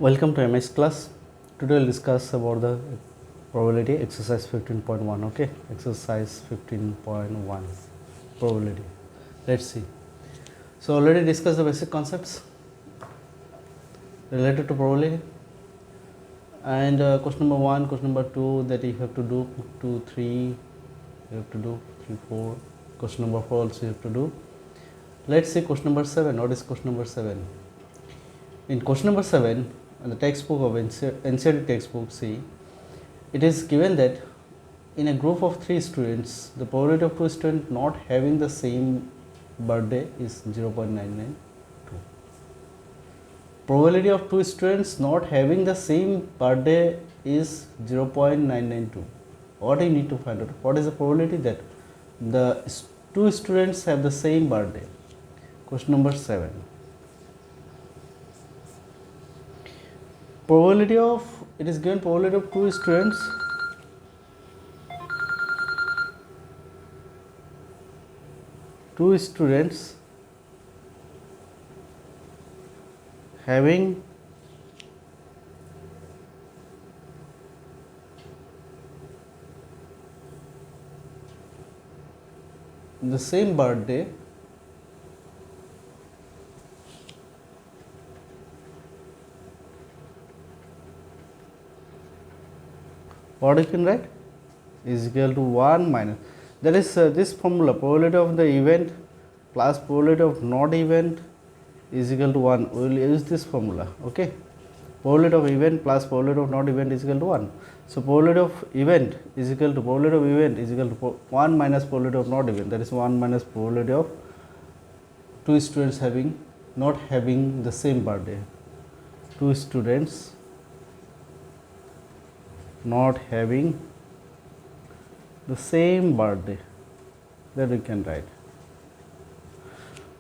Welcome to MS class. Today we'll discuss about the probability exercise 15.1. Okay, exercise 15.1 probability. Let's see. So already discussed the basic concepts related to probability, and question number 1, question number 2 that you have to do, 2, 3 you have to do, 3, 4. Question number 4 also you have to do. Let's see question number 7. What is question number 7? In question number 7, in the textbook of NCERT textbook, see, it is given that in a group of 3 students, the probability of 2 students not having the same birthday is 0.992. Probability of 2 students not having the same birthday is 0.992. What you need to find out? What is the probability that the 2 students have the same birthday? Question number 7. Probability of, it is given probability of 2 students having the same birthday what you can write is equal to 1 minus, that is this formula, probability of the event plus probability of not event is equal to 1. We will use this formula. Okay, probability of event plus probability of not event is equal to 1. So probability of event is equal to probability of event is equal to 1 minus probability of not event, that is 1 minus probability of 2 students not having the same birthday. 2 students not having the same birthday, that we can write.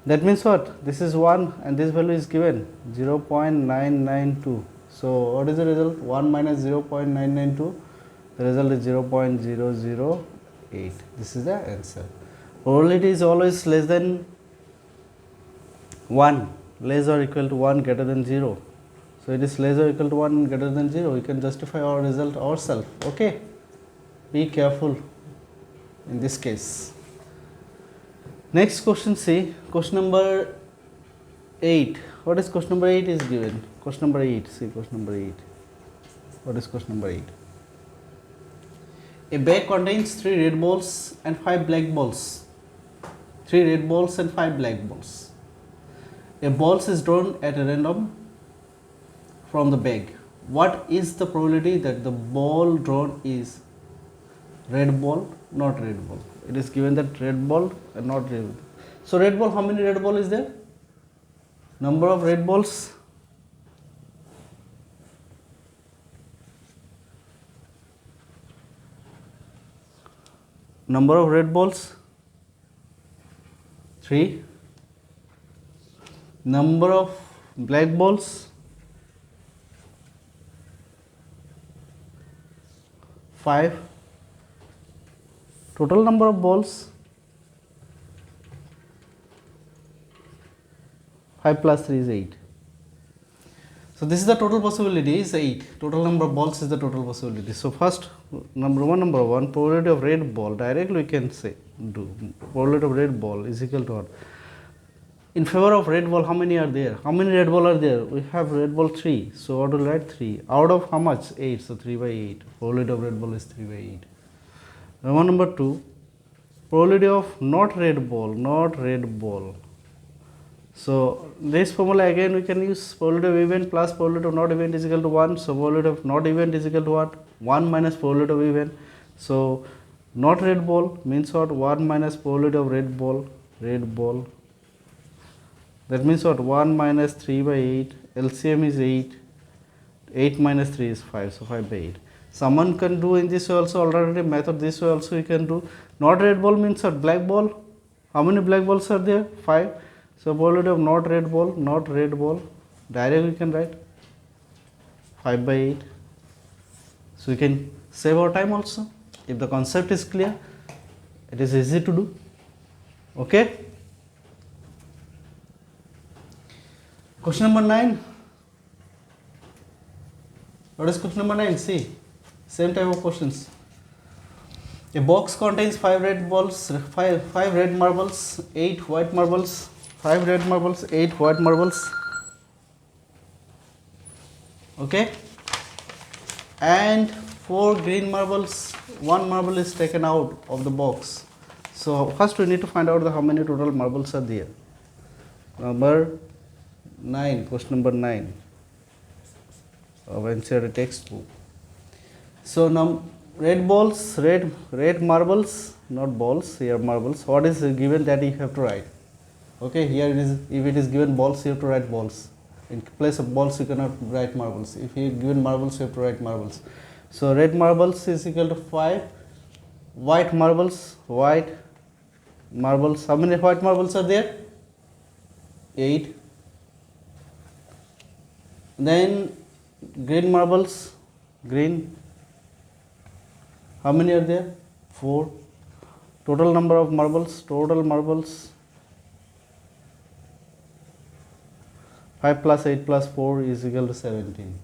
That means what? This is 1 and this value is given 0.992. So what is the result? 1 minus 0.992, the result is 0.008. This is the answer. Probability is always less than 1, less or equal to 1, greater than 0. So it is less or equal to 1, greater than 0. We can justify our result ourselves. Okay, be careful in this case. Next question, see, question number 8. What is question number 8 is given? Question number 8, see question number 8. What is question number 8? A bag contains 3 red balls and 5 black balls. 3 red balls and 5 black balls. A ball is drawn at a random from the bag. What is the probability that the ball drawn is red ball, not red ball? It is given that red ball and not red ball. So red ball, how many red ball is there? Number of red balls? Number of red balls? 3. Number of black balls? 5. Total number of balls? 5 plus 3 is 8. So this is the total possibility is 8. Total number of balls is the total possibility. So first number one, probability of red ball, directly we can say do probability of red ball is equal to what? In favor of red ball, how many are there? How many red ball are there? We have red ball 3. So what will write 3? Out of how much? 8. So 3 by 8. Probability of red ball is 3 by 8. Number 2, probability of not red ball. So this formula again we can use probability of event plus probability of not event is equal to 1. So probability of not event is equal to what? 1 minus probability of event. So not red ball means what? 1 minus probability of red ball. That means what? 1 minus 3 by 8. LCM is 8. 8 minus 3 is 5. So 5 by 8. Someone can do in this way also, alternative method, this way also you can do. Not red ball means what? Black ball. How many black balls are there? 5. So probability of not red ball, directly we can write 5 by 8. So we can save our time also. If the concept is clear, it is easy to do. Okay. Question number 9. What is question number 9? See, same type of questions. A box contains 5 red balls, 5 red marbles, 8 white marbles, 5 red marbles, 8 white marbles. Okay, and 4 green marbles, 1 marble is taken out of the box. So first we need to find out how many total marbles are there. Number 9, question number 9 of NCERT textbook. So now red balls, red marbles, not balls, here marbles. What is given that you have to write? Okay, here it is. If it is given balls, you have to write balls. In place of balls, you cannot write marbles. If you given marbles, you have to write marbles. So red marbles is equal to 5. White marbles, how many white marbles are there? 8. Then green marbles, green, how many are there? 4. Total number of marbles, 5 plus 8 plus 4 is equal to 17.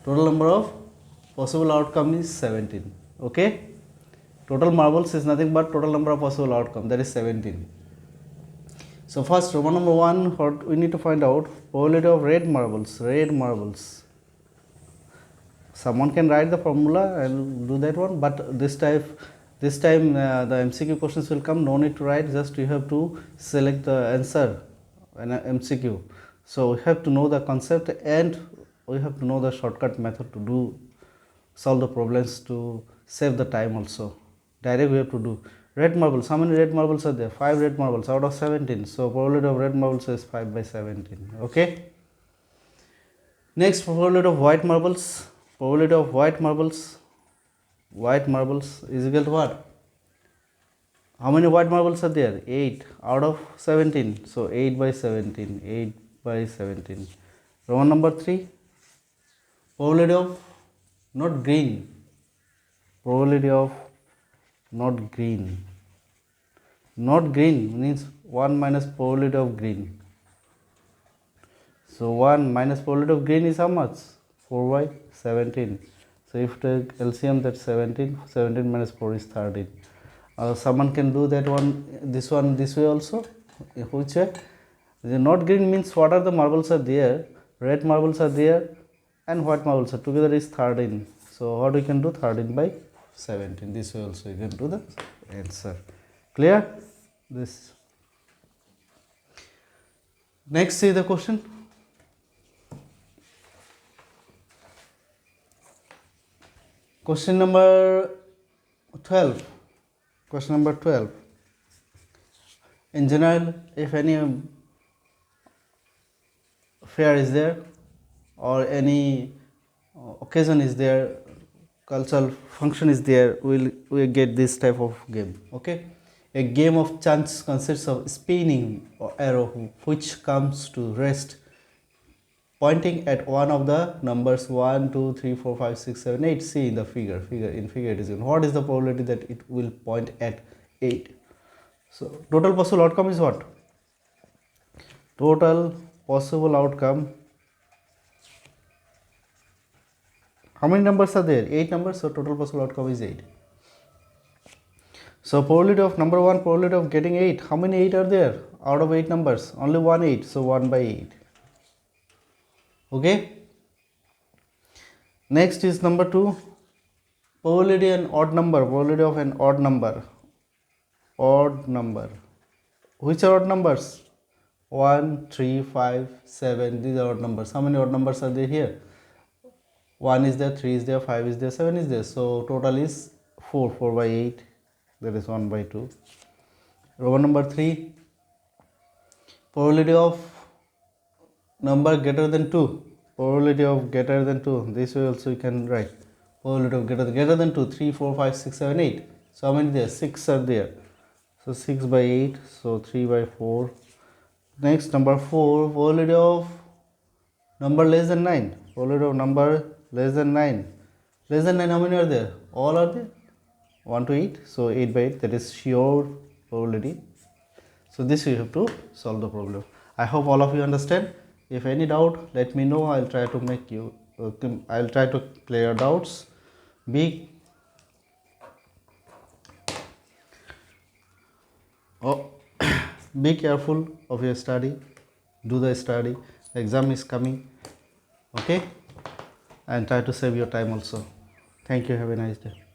Total number of possible outcome is 17. Okay, total marbles is nothing but total number of possible outcome, that is 17. So first, Roman number 1, what we need to find out, probability of red marbles. Someone can write the formula, I will do that one, but this time the MCQ questions will come, no need to write, just you have to select the answer in MCQ. So we have to know the concept and we have to know the shortcut method to solve the problems, to save the time also. Direct we have to do. Red marbles, how many red marbles are there? 5 red marbles out of 17. So probability of red marbles is 5 by 17. Okay. Next, probability of white marbles. Probability of white marbles is equal to what? How many white marbles are there? 8 out of 17. So 8 by 17. 8 by 17. Roman number 3. Probability of not green. Probability of not green. Not green means 1 minus probability of green. So 1 minus probability of green is how much? 4 by 17. So if you take LCM, that's 17. 17 minus 4 is 13. Someone can do that this way also. Which way? The not green means what are the marbles are there? Red marbles are there and white marbles are together is 13. So what we can do? 13 by 17. This way also you can do the answer. Clear? This. Next, see the question. Question number 12. Question number 12. In general, if any fair is there or any occasion is there, cultural function is there, we'll get this type of game. Okay, a game of chance consists of spinning or arrow which comes to rest pointing at one of the numbers 1, 2, 3, 4, 5, 6, 7, 8. See in the figure it is given. What is the probability that it will point at 8? So total possible outcome is what? Total possible outcome. How many numbers are there? 8 numbers. So total possible outcome is 8. So probability of number 1, probability of getting 8. How many 8 are there? Out of 8 numbers, only 1 8. So 1 by 8. Okay. Next is number 2. Probability an odd number. Probability of an odd number. Odd number. Which are odd numbers? 1, 3, 5, 7. These are odd numbers. How many odd numbers are there here? 1 is there, 3 is there, 5 is there, 7 is there. So total is 4. 4 by 8. That is 1 by 2. Roman number 3. Probability of number greater than 2. Probability of greater than 2. This way also you can write. Probability of greater than 2. 3, 4, 5, 6, 7, 8. So how many there? 6 are there. So 6 by 8. So 3 by 4. Next, number 4. Probability of number less than 9. Probability of number less than 9. Less than 9, how many are there? All are there. 1 to 8. So 8 by 8. That is sure probability. So this you have to solve the problem. I hope all of you understand. If any doubt, let me know. I'll try to make you I'll try to clear your doubts. Be oh, be careful of your study. Do the study. The exam is coming. Okay, and try to save your time also. Thank you. Have a nice day.